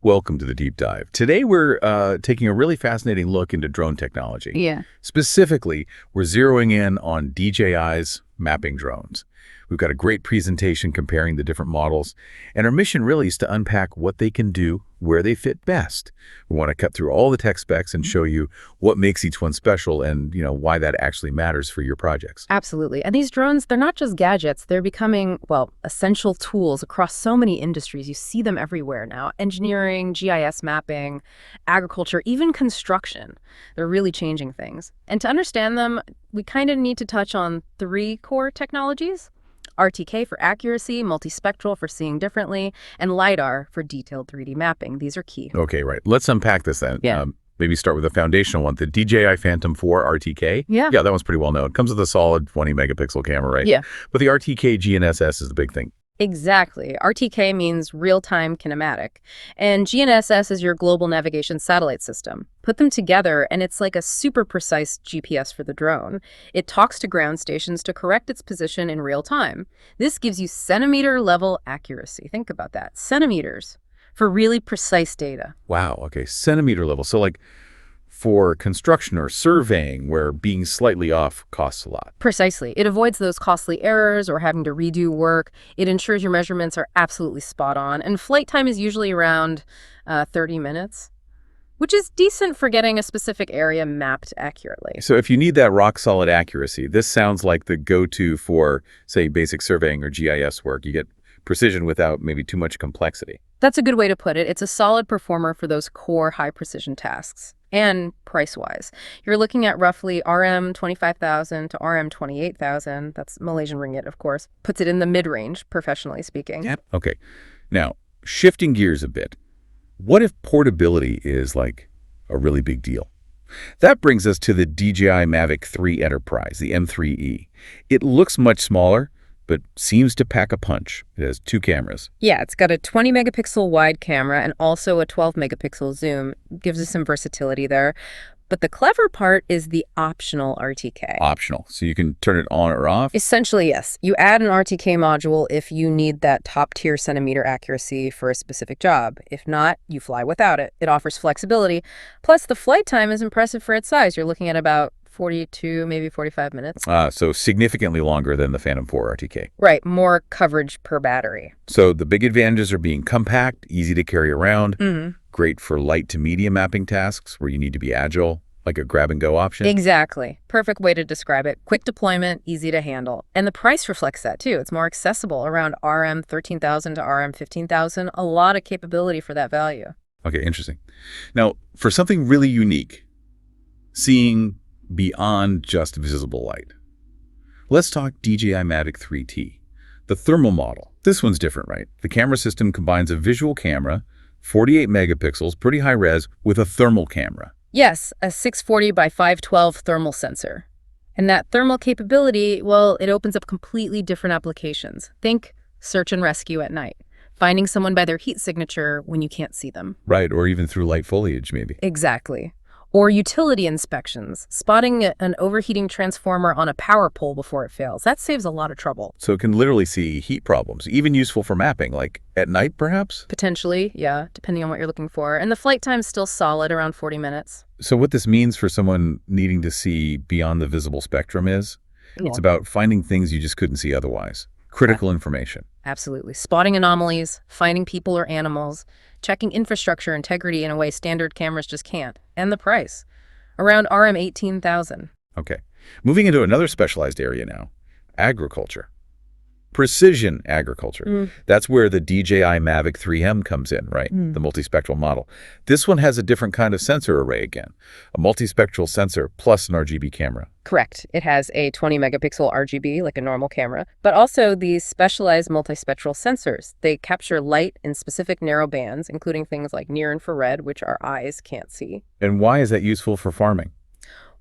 Welcome to the deep dive. Today we're taking a really fascinating look into drone technology. Yeah. Specifically, we're zeroing in on DJI's mapping drones. We've got a great presentation comparing the different models, and our mission really is to unpack what they can do, where they fit best. We want to cut through all the tech specs and show you what makes each one special and, why that actually matters for your projects. Absolutely. And these drones, they're not just gadgets. They're becoming, essential tools across so many industries. You see them everywhere now. Engineering, GIS mapping, agriculture, even construction. They're really changing things. And to understand them, we kind of need to touch on three core technologies. RTK for accuracy, multispectral for seeing differently, and LiDAR for detailed 3D mapping. These are key. Okay, right. Let's unpack this then. Yeah. Maybe start with the foundational one, the DJI Phantom 4 RTK. Yeah. Yeah, that one's pretty well known. It comes with a solid 20 megapixel camera, right? Yeah. But the RTK GNSS is the big thing. Exactly. RTK means real-time kinematic, and GNSS is your global navigation satellite system. Put them together, and it's like a super precise GPS for the drone. It talks to ground stations to correct its position in real time. This gives you centimeter-level accuracy. Think about that. Centimeters for really precise data. Wow, okay, centimeter level. So like for construction or surveying where being slightly off costs a lot. Precisely. It avoids those costly errors or having to redo work. It ensures your measurements are absolutely spot on. And flight time is usually around 30 minutes, which is decent for getting a specific area mapped accurately. So if you need that rock solid accuracy, this sounds like the go-to for, say, basic surveying or GIS work. You get precision without maybe too much complexity. That's a good way to put it. It's a solid performer for those core high precision tasks. And price-wise, you're looking at roughly RM 25,000 to RM 28,000. That's Malaysian ringgit, of course. Puts it in the mid-range, professionally speaking. Yep. Okay. Now, shifting gears a bit, what if portability is like a really big deal? That brings us to the DJI Mavic 3 Enterprise, the M3E. It looks much smaller, but seems to pack a punch. It has two cameras. Yeah, it's got a 20 megapixel wide camera and also a 12 megapixel zoom. Gives us some versatility there. But the clever part is the optional RTK. Optional, so you can turn it on or off? Essentially, yes. You add an RTK module if you need that top-tier centimeter accuracy for a specific job. If not, you fly without it. It offers flexibility. Plus, the flight time is impressive for its size. You're looking at about 42, maybe 45 minutes. So significantly longer than the Phantom 4 RTK. Right, more coverage per battery. So the big advantages are being compact, easy to carry around, great for light to medium mapping tasks where you need to be agile, like a grab-and-go option. Exactly. Perfect way to describe it. Quick deployment, easy to handle. And the price reflects that, too. It's more accessible, around RM 13,000 to RM 15,000. A lot of capability for that value. Okay, interesting. Now, for something really unique, seeing beyond just visible light, let's talk DJI Mavic 3T, the thermal model. This one's different, right? The camera system combines a visual camera, 48 megapixels, pretty high res, with a thermal camera. Yes, a 640 by 512 thermal sensor. And that thermal capability, it opens up completely different applications. Think search and rescue at night, finding someone by their heat signature when you can't see them. Right, or even through light foliage, maybe. Exactly. Or utility inspections, spotting an overheating transformer on a power pole before it fails. That saves a lot of trouble. So it can literally see heat problems, even useful for mapping, like at night, perhaps? Potentially, yeah, depending on what you're looking for. And the flight time's still solid, around 40 minutes. So what this means for someone needing to see beyond the visible spectrum is, it's about finding things you just couldn't see otherwise. Critical information. Absolutely. Spotting anomalies, finding people or animals, checking infrastructure integrity in a way standard cameras just can't. And the price, around RM 18,000. Okay. Moving into another specialized area now, agriculture. Precision agriculture. That's where the DJI Mavic 3M comes in, right? The multispectral model. This one has a different kind of sensor array again, a multispectral sensor plus an RGB camera. Correct. It has a 20 megapixel RGB, like a normal camera, but also these specialized multispectral sensors. They capture light in specific narrow bands, including things like near infrared, which our eyes can't see. And why is that useful for farming?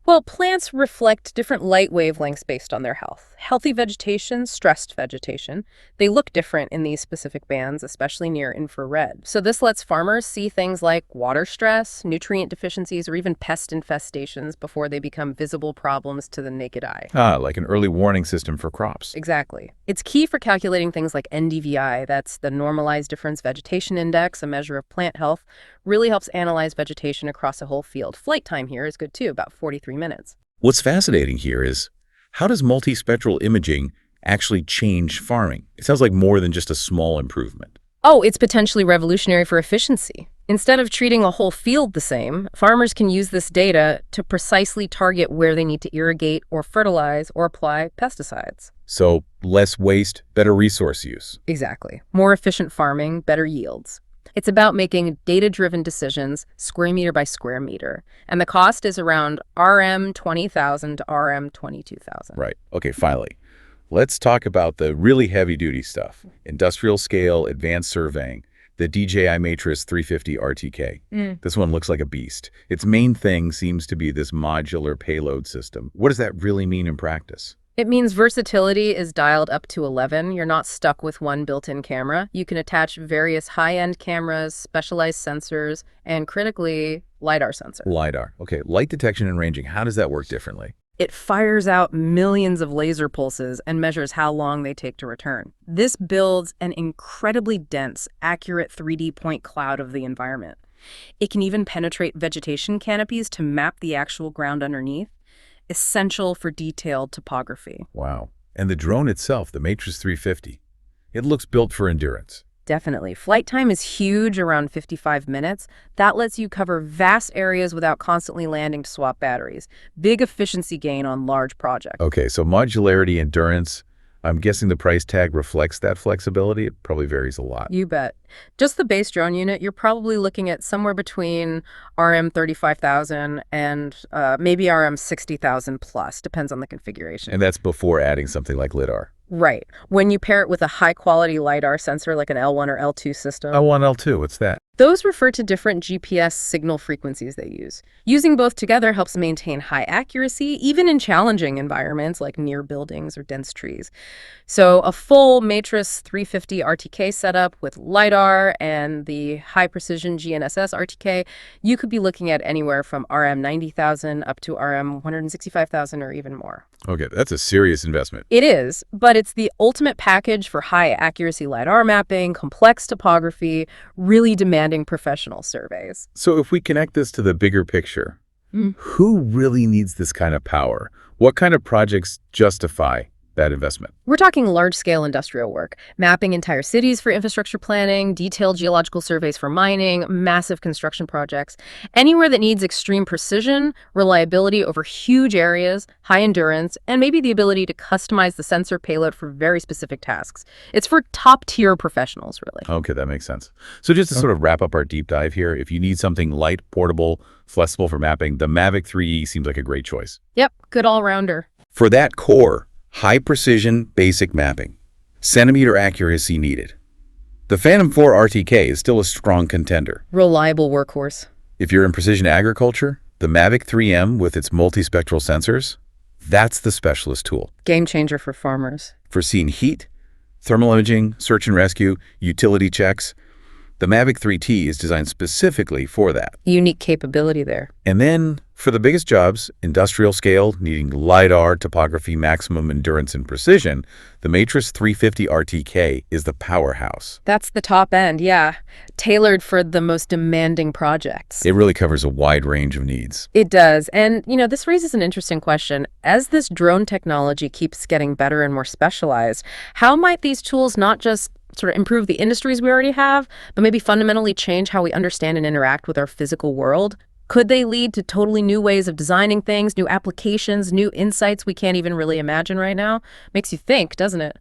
Well, plants reflect different light wavelengths based on their health. Healthy vegetation, stressed vegetation, they look different in these specific bands, especially near infrared. So this lets farmers see things like water stress, nutrient deficiencies, or even pest infestations before they become visible problems to the naked eye. Ah, like an early warning system for crops. Exactly. It's key for calculating things like NDVI, that's the Normalized Difference Vegetation Index, a measure of plant health, really helps analyze vegetation across a whole field. Flight time here is good too, about 43 minutes. What's fascinating here is, how does multispectral imaging actually change farming? It sounds like more than just a small improvement. Oh, it's potentially revolutionary for efficiency. Instead of treating a whole field the same, farmers can use this data to precisely target where they need to irrigate or fertilize or apply pesticides. So less waste, better resource use. Exactly. More efficient farming, better yields. It's about making data-driven decisions square meter by square meter. And the cost is around RM 20,000 to RM 22,000. Right. Okay, finally, let's talk about the really heavy-duty stuff. Industrial scale, advanced surveying, the DJI Matrix 350 RTK. This one looks like a beast. Its main thing seems to be this modular payload system. What does that really mean in practice? It means versatility is dialed up to 11. You're not stuck with one built-in camera. You can attach various high-end cameras, specialized sensors, and critically, LiDAR sensor. LiDAR. Okay, light detection and ranging. How does that work differently? It fires out millions of laser pulses and measures how long they take to return. This builds an incredibly dense, accurate 3D point cloud of the environment. It can even penetrate vegetation canopies to map the actual ground underneath, essential for detailed topography. Wow. And the drone itself, the Matrix 350, it looks built for endurance. Definitely. Flight time is huge, around 55 minutes. That lets you cover vast areas without constantly landing to swap batteries. Big efficiency gain on large projects. Okay, so modularity, endurance, I'm guessing the price tag reflects that flexibility. It probably varies a lot. You bet. Just the base drone unit, you're probably looking at somewhere between RM 35,000 and maybe RM 60,000 plus, depends on the configuration. And that's before adding something like LiDAR. Right. When you pair it with a high-quality LiDAR sensor like an L1 or L2 system. L1, L2, what's that? Those refer to different GPS signal frequencies they use. Using both together helps maintain high accuracy, even in challenging environments like near buildings or dense trees. So a full Matrix 350 RTK setup with LiDAR and the high-precision GNSS RTK, you could be looking at anywhere from RM 90,000 up to RM 165,000 or even more. Okay, that's a serious investment. It is, but it's the ultimate package for high-accuracy LiDAR mapping, complex topography, really demanding professional surveys. So if we connect this to the bigger picture, who really needs this kind of power? What kind of projects justify that investment? We're talking large-scale industrial work, mapping entire cities for infrastructure planning, detailed geological surveys for mining, massive construction projects. Anywhere that needs extreme precision, reliability over huge areas, high endurance, and maybe the ability to customize the sensor payload for very specific tasks. It's for top-tier professionals, really. Okay, that makes sense. So just to sort of wrap up our deep dive here, if you need something light, portable, flexible for mapping, the Mavic 3E seems like a great choice. Yep, good all-rounder. For that core, high precision, basic mapping, centimeter accuracy needed, the Phantom 4 RTK is still a strong contender. Reliable workhorse. If you're in precision agriculture, the Mavic 3M with its multispectral sensors, that's the specialist tool. Game changer for farmers. For seeing heat, thermal imaging, search and rescue, utility checks, the Mavic 3T is designed specifically for that. Unique capability there. And then, for the biggest jobs, industrial scale, needing LiDAR, topography, maximum endurance, and precision, the Matrix 350 RTK is the powerhouse. That's the top end, yeah. Tailored for the most demanding projects. It really covers a wide range of needs. It does. And, this raises an interesting question. As this drone technology keeps getting better and more specialized, how might these tools not just sort of improve the industries we already have, but maybe fundamentally change how we understand and interact with our physical world? Could they lead to totally new ways of designing things, new applications, new insights we can't even really imagine right now? Makes you think, doesn't it?